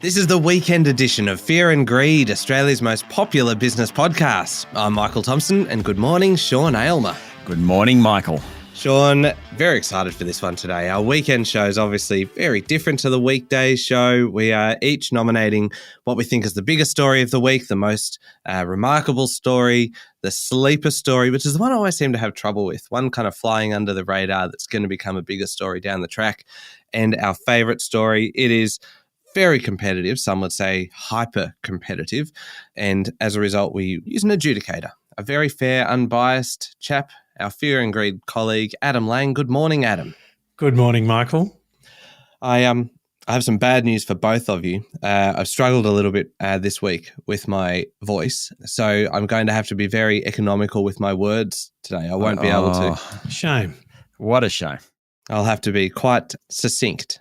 This is the weekend edition of Fear and Greed, Australia's most popular business podcast. I'm Michael Thompson, and good morning, Sean Aylmer. Good morning, Michael. Sean, very excited for this one today. Our weekend show is obviously very different to the weekday show. We are each nominating what we think is the biggest story of the week, the most remarkable story, the sleeper story, which is the one I always seem to have trouble with, one kind of flying under the radar that's going to become a bigger story down the track, and our favourite story. It is very competitive, some would say hyper competitive, and as a result we use an adjudicator, a very fair, unbiased chap, our Fear and Greed colleague, Adam Lang. Good morning, Adam. Good morning, Michael. I have some bad news for both of you. I've struggled a little bit this week with my voice, so I'm going to have to be very economical with my words today. I won't be able to. Shame. What a shame. I'll have to be quite succinct.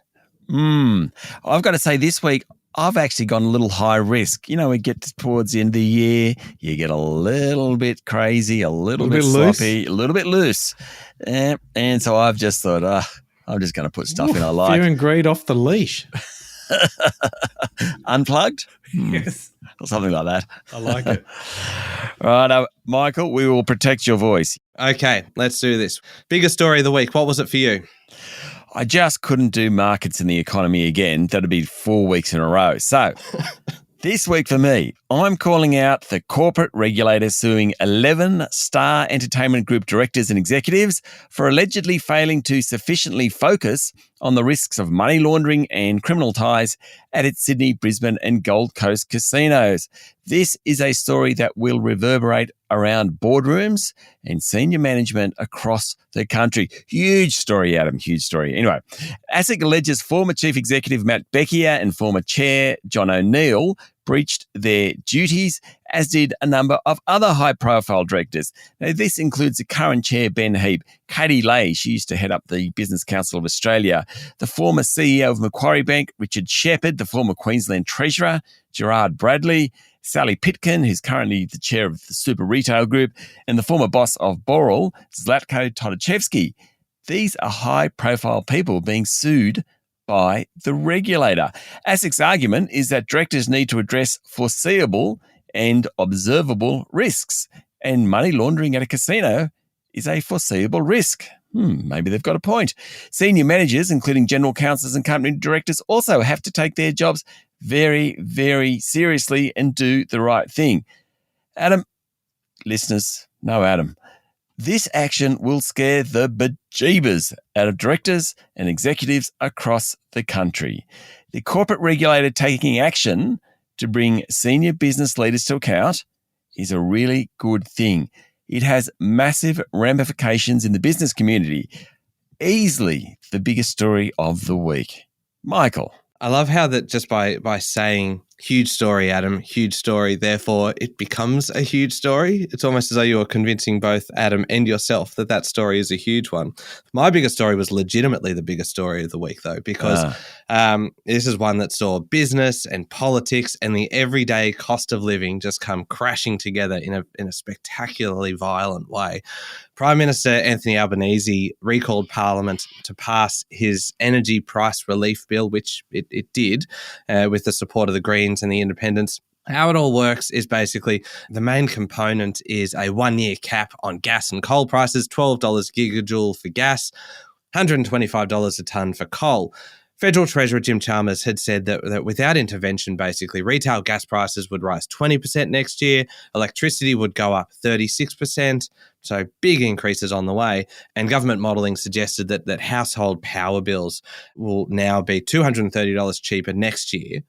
I've got to say this week, I've actually gone a little high risk. You know, we get towards the end of the year, you get a little bit crazy, a little bit sloppy, a little bit loose. And so I've just thought, I'm just going to put stuff in I like. Fear and Greed off the leash. Unplugged? Yes. Or something like that. I like it. Right, Michael, we will protect your voice. Okay, let's do this. Biggest story of the week. What was it for you? I just couldn't do markets and the economy again. That'd be 4 weeks in a row. So this week for me, I'm calling out the corporate regulator suing 11 Star Entertainment Group directors and executives for allegedly failing to sufficiently focus on the risks of money laundering and criminal ties at its Sydney, Brisbane and Gold Coast casinos. This is a story that will reverberate around boardrooms and senior management across the country. Huge story, Adam, huge story. Anyway, ASIC alleges former Chief Executive Matt Beckier and former Chair John O'Neill breached their duties, as did a number of other high-profile directors. Now, this includes the current chair, Ben Heap, Katie Lay, she used to head up the Business Council of Australia, the former CEO of Macquarie Bank, Richard Shepherd, the former Queensland Treasurer, Gerard Bradley, Sally Pitkin, who's currently the chair of the Super Retail Group, and the former boss of Boral, Zlatko Todorchevsky. These are high-profile people being sued by the regulator. ASIC's argument is that directors need to address foreseeable and observable risks, and money laundering at a casino is a foreseeable risk. Maybe they've got a point. Senior managers, including general counsels and company directors, also have to take their jobs very, very seriously and do the right thing. Adam, listeners, no Adam. This action will scare the bejeebers out of directors and executives across the country. The corporate regulator taking action to bring senior business leaders to account is a really good thing. It has massive ramifications in the business community. Easily the biggest story of the week. Michael. I love how that just by saying huge story, Adam, huge story, therefore it becomes a huge story. It's almost as though you were convincing both Adam and yourself that story is a huge one. My biggest story was legitimately the biggest story of the week, though, because this is one that saw business and politics and the everyday cost of living just come crashing together in a spectacularly violent way. Prime Minister Anthony Albanese recalled Parliament to pass his energy price relief bill, which it did, with the support of the Greens and the Independents. How it all works is basically the main component is a 1-year cap on gas and coal prices, $12 gigajoule for gas, $125 a tonne for coal. Federal Treasurer Jim Chalmers had said that without intervention, basically, retail gas prices would rise 20% next year, electricity would go up 36%, so big increases on the way, and government modelling suggested that household power bills will now be $230 cheaper next year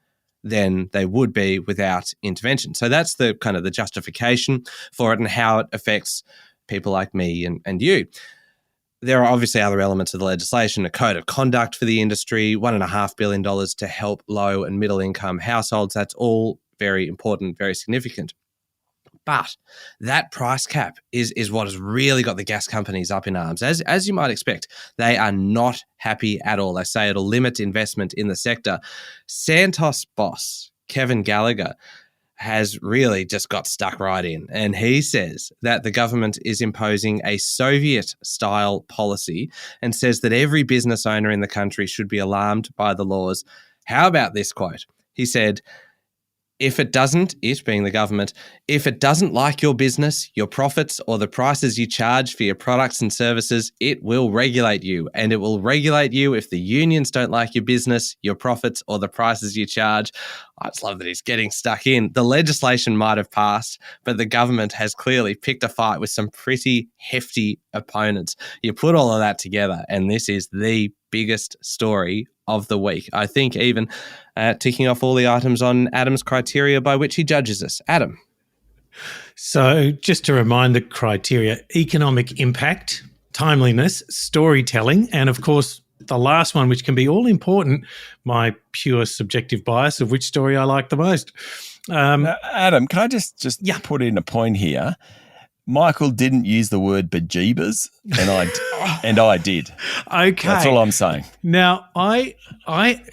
than they would be without intervention. So that's the kind of the justification for it and how it affects people like me and you. There are obviously other elements of the legislation, a code of conduct for the industry, $1.5 billion to help low and middle income households. That's all very important, very significant. But that price cap is what has really got the gas companies up in arms. As you might expect, they are not happy at all. They say it'll limit investment in the sector. Santos boss Kevin Gallagher has really just got stuck right in. And he says that the government is imposing a Soviet-style policy and says that every business owner in the country should be alarmed by the laws. How about this quote? He said, if it doesn't, it being the government, if it doesn't like your business, your profits, or the prices you charge for your products and services, it will regulate you. And it will regulate you if the unions don't like your business, your profits, or the prices you charge. I just love that he's getting stuck in. The legislation might have passed, but the government has clearly picked a fight with some pretty hefty opponents. You put all of that together, and this is the biggest story of the week. I think even ticking off all the items on Adam's criteria by which he judges us. Adam. So just to remind the criteria, economic impact, timeliness, storytelling, and of course, the last one, which can be all important, my pure subjective bias of which story I like the most. Adam, can I just put in a point here? Michael didn't use the word bejeebers, and I did. Okay, that's all I'm saying. Now,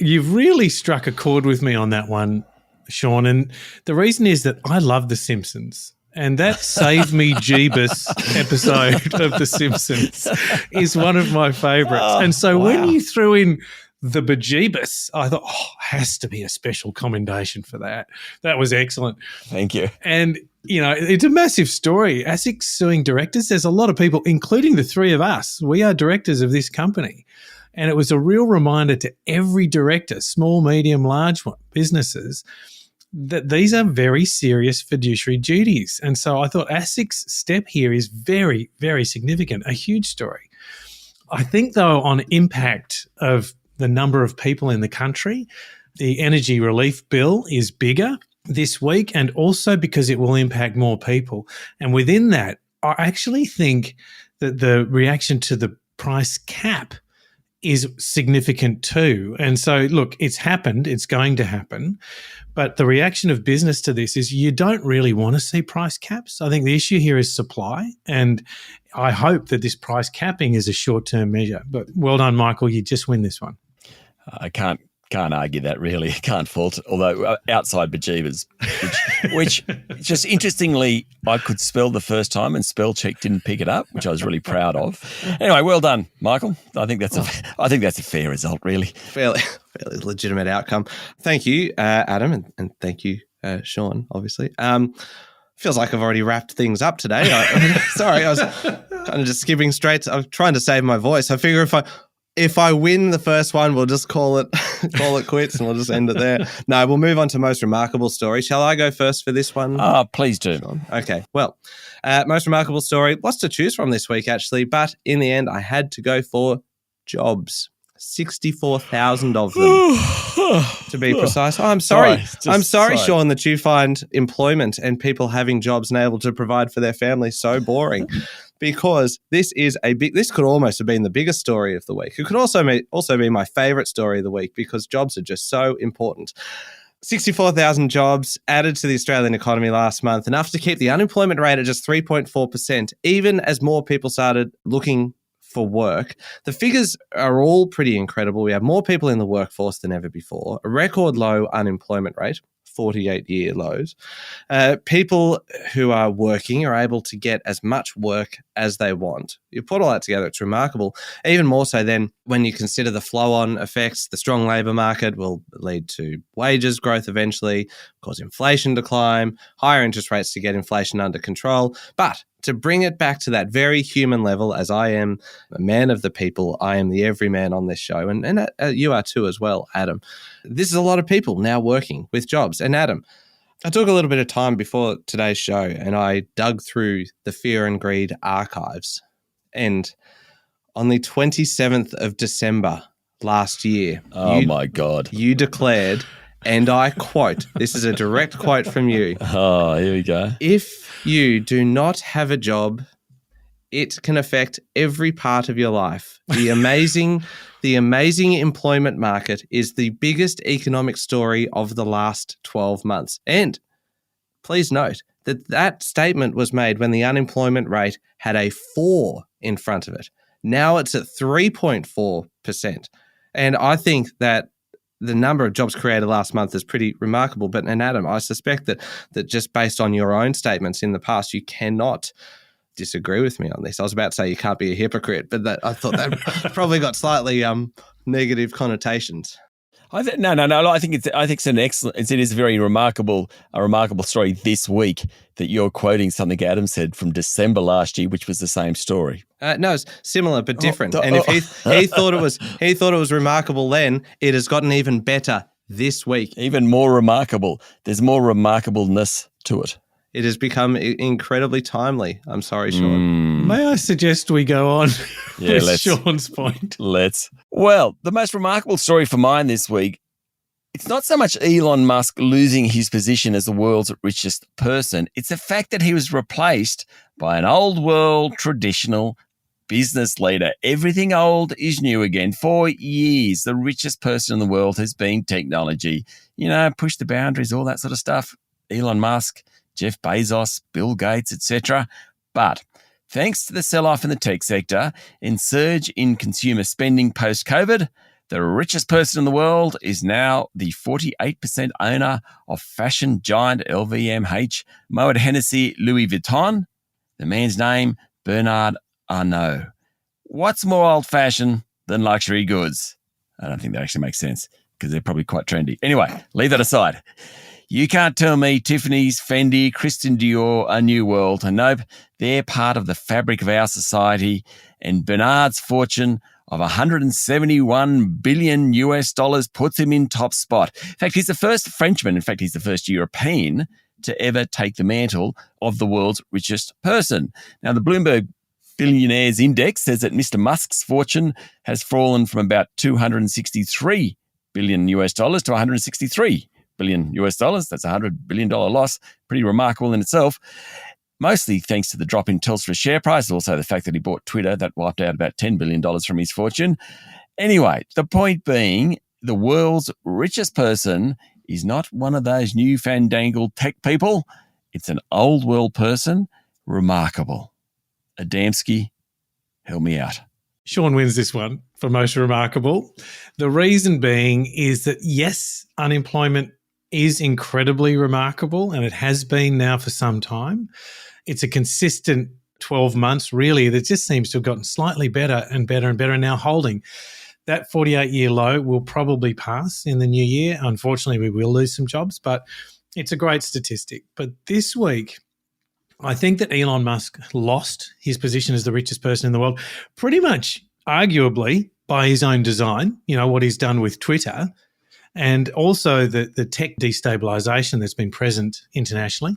you've really struck a chord with me on that one, Sean, and the reason is that I love The Simpsons. And that Save Me Jeebus episode of The Simpsons is one of my favourites. And so when you threw in the bejeebus, I thought, has to be a special commendation for that. That was excellent. Thank you. And, it's a massive story. ASIC suing directors. There's a lot of people, including the three of us. We are directors of this company. And it was a real reminder to every director, small, medium, large businesses, that these are very serious fiduciary duties. And so I thought ASIC's step here is very, very significant, a huge story. I think, though, on impact of the number of people in the country, the energy relief bill is bigger this week, and also because it will impact more people. And within that, I actually think that the reaction to the price cap is significant too. And so, look, it's happened, it's going to happen. But the reaction of business to this is you don't really want to see price caps. I think the issue here is supply. And I hope that this price capping is a short-term measure. But well done, Michael. You just win this one. I can't argue that, really. I can't fault it. Although outside bejeebers, which just interestingly, I could spell the first time and spell check didn't pick it up, which I was really proud of. Anyway, well done, Michael. I think that's a fair result, really. Fairly legitimate outcome. Thank you, Adam, and thank you, Sean, obviously. Feels like I've already wrapped things up today. Sorry, I was kind of just skipping straight. I'm trying to save my voice. I figure if I win the first one, we'll just call it quits and we'll just end it there. No, we'll move on to most remarkable story. Shall I go first for this one? Please do. Sean? Okay. Well, most remarkable story. Lots to choose from this week, actually, but in the end, I had to go for jobs. 64,000 of them, to be precise. Oh, I'm sorry. Sorry, Sean, that you find employment and people having jobs and able to provide for their families so boring. Because this could almost have been the biggest story of the week. It could also be my favourite story of the week because jobs are just so important. 64,000 jobs added to the Australian economy last month, enough to keep the unemployment rate at just 3.4%, even as more people started looking for work. The figures are all pretty incredible. We have more people in the workforce than ever before, a record low unemployment rate, 48-year lows. People who are working are able to get as much work as they want. You put all that together, it's remarkable. Even more so then when you consider the flow-on effects. The strong labour market will lead to wages growth eventually, cause inflation to climb, higher interest rates to get inflation under control. But to bring it back to that very human level, as I am a man of the people, I am the everyman on this show, and you are too as well, Adam. This is a lot of people now working with jobs. And Adam, I took a little bit of time before today's show and I dug through the Fear and Greed archives. And on the 27th of December last year, my God, you declared, and I quote, this is a direct quote from you. Oh, here we go. If you do not have a job, it can affect every part of your life. The amazing employment market is the biggest economic story of the last 12 months. And please note that statement was made when the unemployment rate had a 4 in front of it. Now it's at 3.4%. And I think that the number of jobs created last month is pretty remarkable. And Adam, I suspect that just based on your own statements in the past, you cannot disagree with me on this. I was about to say you can't be a hypocrite, but I thought that probably got slightly negative connotations. No. I think it's an excellent. It is a very remarkable story this week that you're quoting something Adam said from December last year, which was the same story. No, it's similar but different. And if he thought it was remarkable then, it has gotten even better this week. Even more remarkable. There's more remarkableness to it. It has become incredibly timely. I'm sorry, Sean. May I suggest we go on with let's. Sean's point? Let's. Well, the most remarkable story for mine this week, it's not so much Elon Musk losing his position as the world's richest person. It's the fact that he was replaced by an old world traditional business leader. Everything old is new again. For years, the richest person in the world has been technology. Push the boundaries, all that sort of stuff. Elon Musk, Jeff Bezos, Bill Gates, etc. But thanks to the sell-off in the tech sector and surge in consumer spending post-COVID, the richest person in the world is now the 48% owner of fashion giant LVMH, Moet Hennessy Louis Vuitton. The man's name, Bernard Arnault. What's more old-fashioned than luxury goods? I don't think that actually makes sense because they're probably quite trendy. Anyway, leave that aside. You can't tell me Tiffany's, Fendi, Christian Dior are new world. Nope, they're part of the fabric of our society. And Bernard's fortune of $171 billion puts him in top spot. In fact, he's the first Frenchman. In fact, he's the first European to ever take the mantle of the world's richest person. Now, the Bloomberg Billionaires Index says that Mr. Musk's fortune has fallen from about $263 billion to $163 billion. That's a $100 billion loss. Pretty remarkable in itself. Mostly thanks to the drop in Telstra's share price, also the fact that he bought Twitter, that wiped out about $10 billion from his fortune. Anyway, the point being, the world's richest person is not one of those new fandangled tech people. It's an old world person. Remarkable. Adamski, help me out. Sean wins this one for most remarkable. The reason being is that, yes, unemployment is incredibly remarkable, and it has been now for some time. It's a consistent 12 months, really, that just seems to have gotten slightly better and better and better, and now holding. That 48-year low will probably pass in the new year. Unfortunately, we will lose some jobs, but it's a great statistic. But this week, I think that Elon Musk lost his position as the richest person in the world, pretty much arguably by his own design, what he's done with Twitter, and also the tech destabilization that's been present internationally.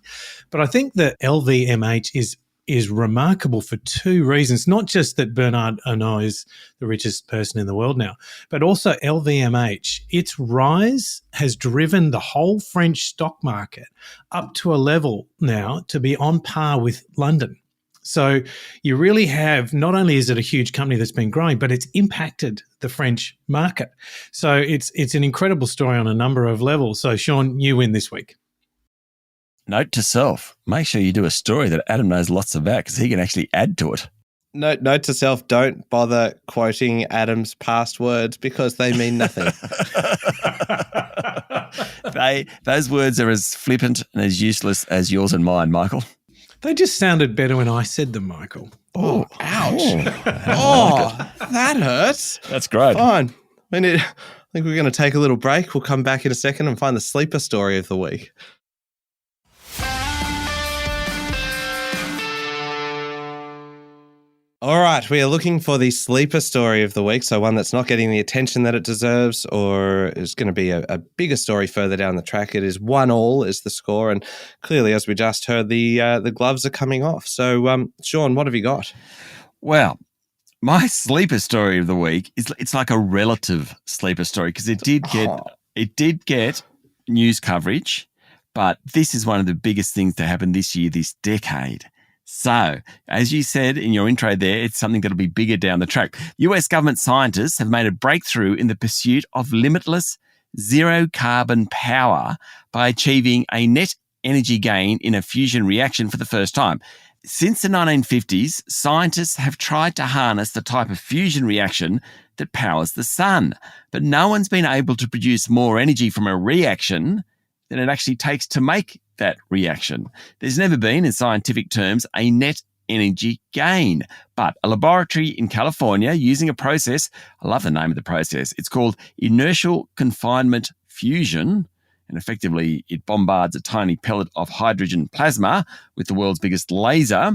But I think that LVMH is remarkable for two reasons, not just that Bernard Arnault is the richest person in the world now, but also LVMH. Its rise has driven the whole French stock market up to a level now to be on par with London. So you really have, not only is it a huge company that's been growing, but it's impacted the French market. So it's an incredible story on a number of levels. So Sean, you win this week. Note to self, make sure you do a story that Adam knows lots about because he can actually add to it. Note to self, don't bother quoting Adam's past words because they mean nothing. Those words are as flippant and as useless as yours and mine, Michael. They just sounded better when I said them, Michael. Oh, ouch. Oh, that hurts. That's great. Fine. I think we're going to take a little break. We'll come back in a second and find the sleeper story of the week. All right, we are looking for the sleeper story of the week, so one that's not getting the attention that it deserves or is going to be a bigger story further down the track. It is 1-1 is the score, and clearly, as we just heard, the gloves are coming off. So, Sean, what have you got? Well, my sleeper story of the week it's like a relative sleeper story because it did get news coverage, but this is one of the biggest things to happen this year, this decade. So, as you said in your intro there, it's something that'll be bigger down the track. US government scientists have made a breakthrough in the pursuit of limitless zero-carbon power by achieving a net energy gain in a fusion reaction for the first time. Since the 1950s, scientists have tried to harness the type of fusion reaction that powers the sun, but no one's been able to produce more energy from a reaction than it actually takes to make that reaction. There's never been, in scientific terms, a net energy gain. But a laboratory in California using a process, I love the name of the process, it's called inertial confinement fusion. And effectively, it bombards a tiny pellet of hydrogen plasma with the world's biggest laser.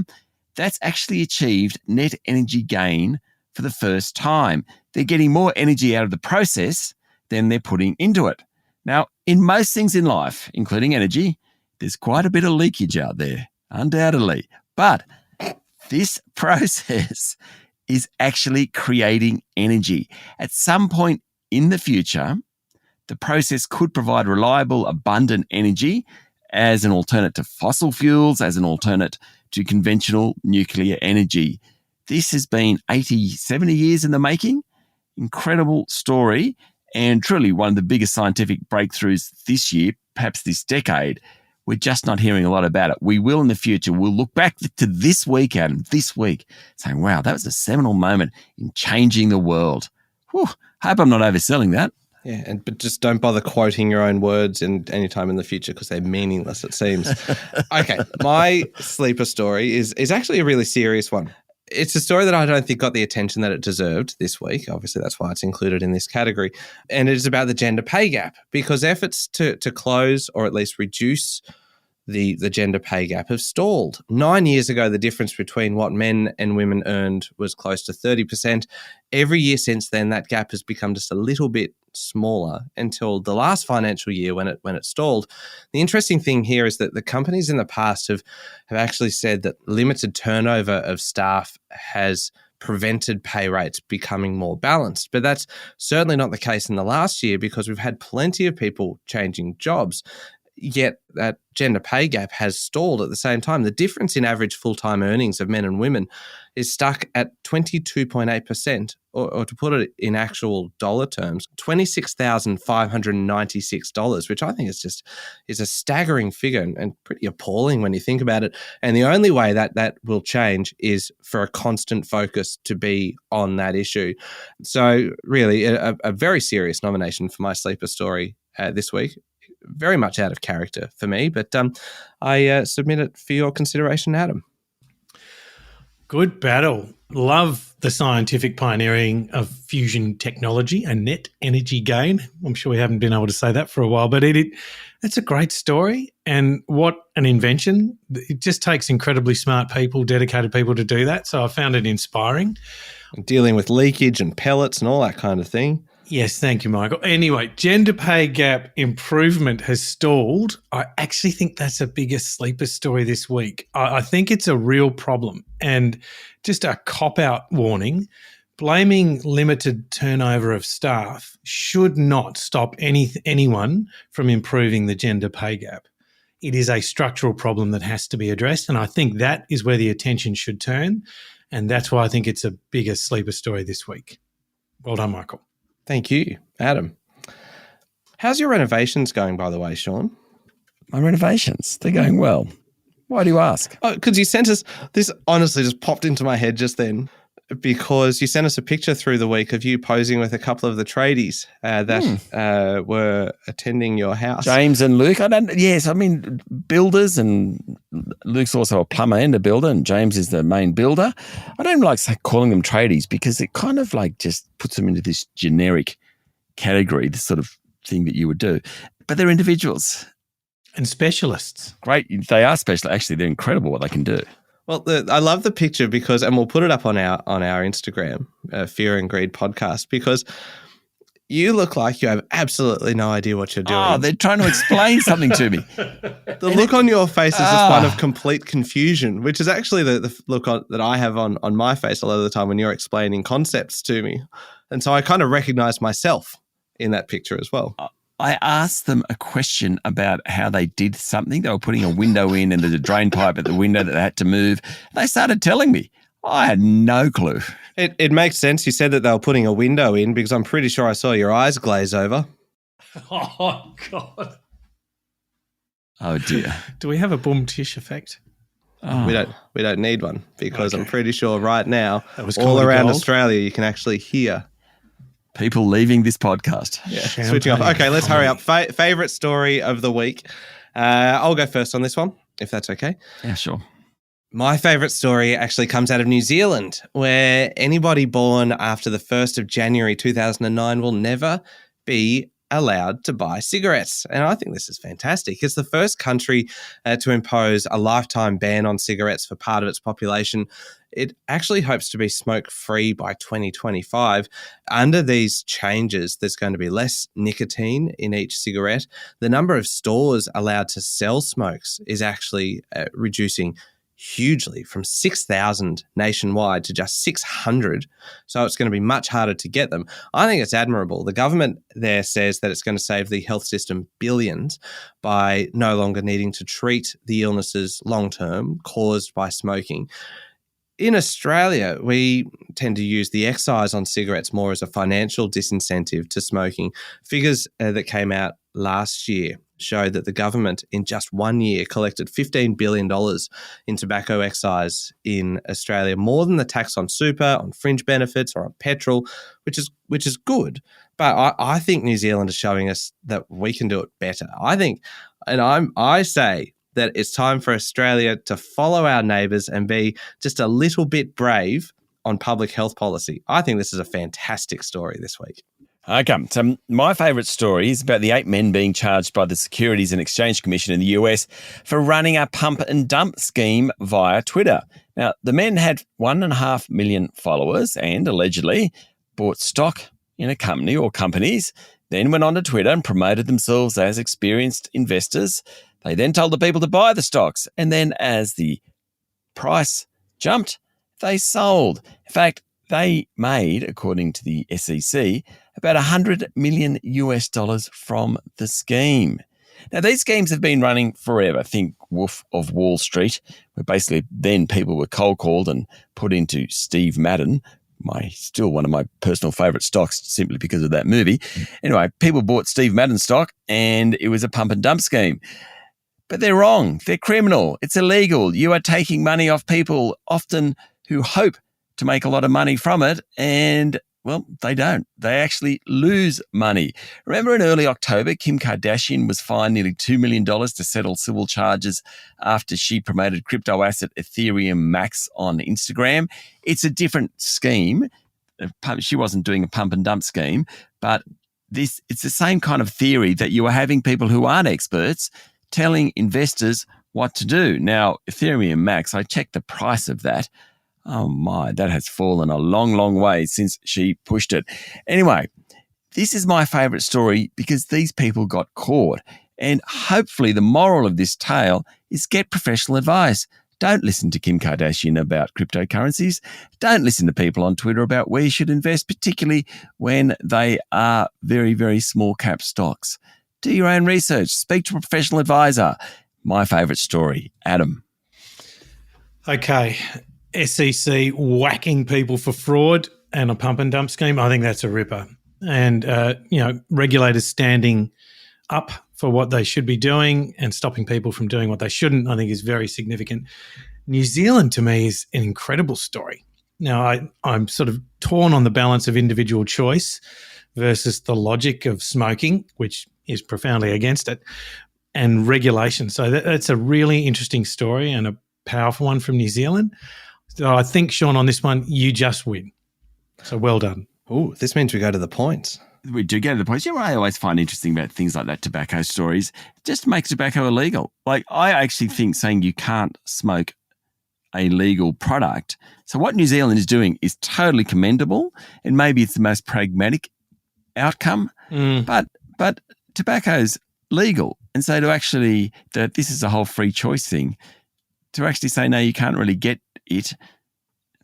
That's actually achieved net energy gain for the first time. They're getting more energy out of the process than they're putting into it. Now, in most things in life, including energy, there's quite a bit of leakage out there, undoubtedly. But this process is actually creating energy. At some point in the future, the process could provide reliable, abundant energy as an alternate to fossil fuels, as an alternate to conventional nuclear energy. This has been 80, 70 years in the making. Incredible story, and truly one of the biggest scientific breakthroughs this year, perhaps this decade. We're just not hearing a lot about it. We will in the future. We'll look back to this week, Adam, this week, saying, wow, that was a seminal moment in changing the world. Whew, hope I'm not overselling that. Yeah, but just don't bother quoting your own words any time in the future because they're meaningless, it seems. Okay, my sleeper story is actually a really serious one. It's a story that I don't think got the attention that it deserved this week. Obviously, that's why it's included in this category. And it is about the gender pay gap, because efforts to close or at least reduce the gender pay gap have stalled. 9 years ago, the difference between what men and women earned was close to 30%. Every year since then, that gap has become just a little bit smaller until the last financial year when it stalled. The interesting thing here is that the companies in the past have actually said that limited turnover of staff has prevented pay rates becoming more balanced. But that's certainly not the case in the last year, because we've had plenty of people changing jobs. Yet that gender pay gap has stalled at the same time. The difference in average full-time earnings of men and women is stuck at 22.8%, or to put it in actual dollar terms, $26,596, which I think is a staggering figure and pretty appalling when you think about it. And the only way that will change is for a constant focus to be on that issue. So really a very serious nomination for my sleeper story this week. Very much out of character for me, but I submit it for your consideration, Adam. Good battle. Love the scientific pioneering of fusion technology and net energy gain. I'm sure we haven't been able to say that for a while, but it's a great story. And what an invention. It just takes incredibly smart people, dedicated people to do that. So I found it inspiring. Dealing with leakage and pellets and all that kind of thing. Yes, thank you, Michael. Anyway, gender pay gap improvement has stalled. I actually think that's a bigger sleeper story this week. I think it's a real problem. And just a cop-out warning, blaming limited turnover of staff should not stop anyone from improving the gender pay gap. It is a structural problem that has to be addressed, and I think that is where the attention should turn, and that's why I think it's a bigger sleeper story this week. Well done, Michael. Thank you, Adam. How's your renovations going, by the way, Sean? My renovations, they're going well. Why do you ask? Oh, because you sent us, this honestly just popped into my head just then, because you sent us a picture through the week of you posing with a couple of the tradies that were attending your house. James and Luke. Builders, and Luke's also a plumber and a builder, and James is the main builder. I don't like calling them tradies because it kind of just puts them into this generic category, this sort of thing that you would do. But they're individuals. And specialists. Great. They are special. Actually, they're incredible what they can do. Well, I love the picture because, and we'll put it up on our Instagram, Fear and Greed podcast, because you look like you have absolutely no idea what you're doing. Oh, they're trying to explain something to me. The look on your face is just one of complete confusion, which is actually the look that I have on my face a lot of the time when you're explaining concepts to me. And so I kind of recognize myself in that picture as well. I asked them a question about how they did something. They were putting a window in and there's a drain pipe at the window that they had to move. They started telling me. I had no clue. It makes sense. You said that they were putting a window in because I'm pretty sure I saw your eyes glaze over. Oh, God. Oh, dear. Do we have a boom tish effect? Oh. We don't need one because I'm pretty sure right now all around Australia you can actually hear people leaving this podcast. Yeah, switching off. Okay, let's hurry up. Favorite story of the week. I'll go first on this one, if that's okay. Yeah, sure. My favourite story actually comes out of New Zealand, where anybody born after the 1st of January 2009 will never be allowed to buy cigarettes. And I think this is fantastic. It's the first country to impose a lifetime ban on cigarettes for part of its population. It actually hopes to be smoke-free by 2025. Under these changes, there's going to be less nicotine in each cigarette. The number of stores allowed to sell smokes is actually reducing hugely, from 6,000 nationwide to just 600. So it's going to be much harder to get them. I think it's admirable. The government there says that it's going to save the health system billions by no longer needing to treat the illnesses long-term caused by smoking. In Australia, we tend to use the excise on cigarettes more as a financial disincentive to smoking. Figures that came out last year showed that the government in just 1 year collected $15 billion in tobacco excise in Australia, more than the tax on super, on fringe benefits, or on petrol, which is good. But I think New Zealand is showing us that we can do it better. I say that it's time for Australia to follow our neighbours and be just a little bit brave on public health policy. I think this is a fantastic story this week. Okay, so my favourite story is about the 8 men being charged by the Securities and Exchange Commission in the US for running a pump and dump scheme via Twitter. Now, the men had 1.5 million followers and allegedly bought stock in a company or companies, then went onto Twitter and promoted themselves as experienced investors. They then told the people to buy the stocks, and then as the price jumped, they sold. In fact, they made, according to the SEC, about $100 million from the scheme. Now, these schemes have been running forever. Think Wolf of Wall Street, where basically then people were cold called and put into Steve Madden, still one of my personal favourite stocks simply because of that movie. Anyway, people bought Steve Madden stock and it was a pump and dump scheme. But they're wrong. They're criminal. It's illegal. You are taking money off people, often who hope to make a lot of money from it, and, well, they don't. They actually lose money. Remember in early October, Kim Kardashian was fined nearly $2 million to settle civil charges after she promoted crypto asset Ethereum Max on Instagram. It's a different scheme. She wasn't doing a pump and dump scheme, but it's the same kind of theory that you are having people who aren't experts telling investors what to do. Now, Ethereum Max, I checked the price of that. Oh my, that has fallen a long, long way since she pushed it. Anyway, this is my favourite story because these people got caught. And hopefully the moral of this tale is get professional advice. Don't listen to Kim Kardashian about cryptocurrencies. Don't listen to people on Twitter about where you should invest, particularly when they are very, very small cap stocks. Do your own research. Speak to a professional advisor. My favourite story, Adam. Okay. SEC whacking people for fraud and a pump and dump scheme. I think that's a ripper. And, regulators standing up for what they should be doing and stopping people from doing what they shouldn't, I think is very significant. New Zealand, to me, is an incredible story. Now, I'm sort of torn on the balance of individual choice versus the logic of smoking, which is profoundly against it, and regulation. So that's a really interesting story and a powerful one from New Zealand. So I think, Sean, on this one, you just win. So well done. Oh, this means we go to the points. We do go to the points. You know what I always find interesting about things like that, tobacco stories, it just makes tobacco illegal. Like, I actually think saying you can't smoke a legal product. So what New Zealand is doing is totally commendable, and maybe it's the most pragmatic outcome. But tobacco's legal. And so to actually, that this is a whole free choice thing, to actually say, no, you can't really get it,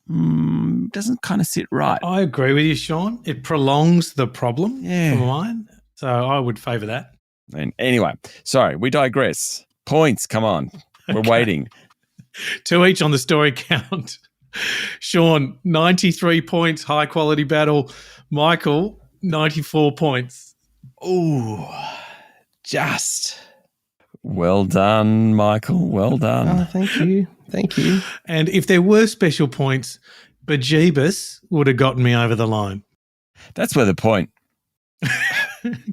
doesn't kind of sit right. I agree with you, Sean. It prolongs the problem for mine. So I would favour that. And anyway, sorry, we digress. Points, come on. We're waiting. 2 each on the story count. Sean, 93 points, high quality battle. Michael, 94 points. Ooh, just. Well done, Michael. Well done. Oh, thank you. Thank you. And if there were special points, Bejeebus would have gotten me over the line. That's where the point.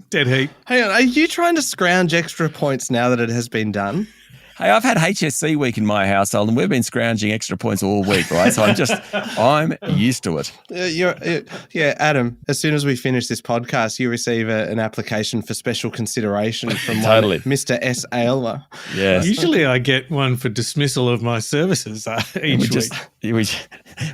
Dead heat. Hang on, are you trying to scrounge extra points now that it has been done? Hey, I've had HSC week in my household and we've been scrounging extra points all week, right? So I'm used to it. Yeah, Adam, as soon as we finish this podcast, you receive an application for special consideration from Totally. Mr. S. Aylmer. Yes. Usually I get one for dismissal of my services each week.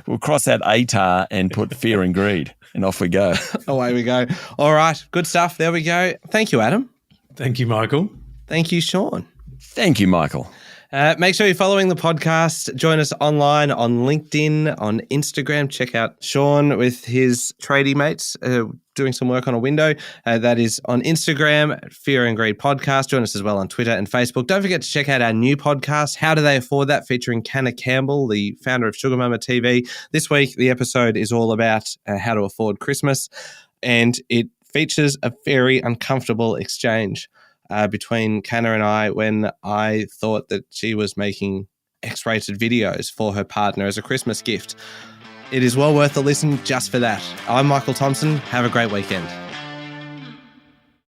We'll cross out ATAR and put fear and greed, and off we go. Away we go. All right, good stuff. There we go. Thank you, Adam. Thank you, Michael. Thank you, Sean. Thank you, Michael. Make sure you're following the podcast. Join us online on LinkedIn, on Instagram. Check out Sean with his tradie mates doing some work on a window. That is on Instagram, Fear and Greed Podcast. Join us as well on Twitter and Facebook. Don't forget to check out our new podcast, How Do They Afford That?, featuring Canna Campbell, the founder of Sugar Mama TV. This week, the episode is all about how to afford Christmas, and it features a very uncomfortable exchange between Canna and I when I thought that she was making X-rated videos for her partner as a Christmas gift. It is well worth a listen just for that. I'm Michael Thompson. Have a great weekend.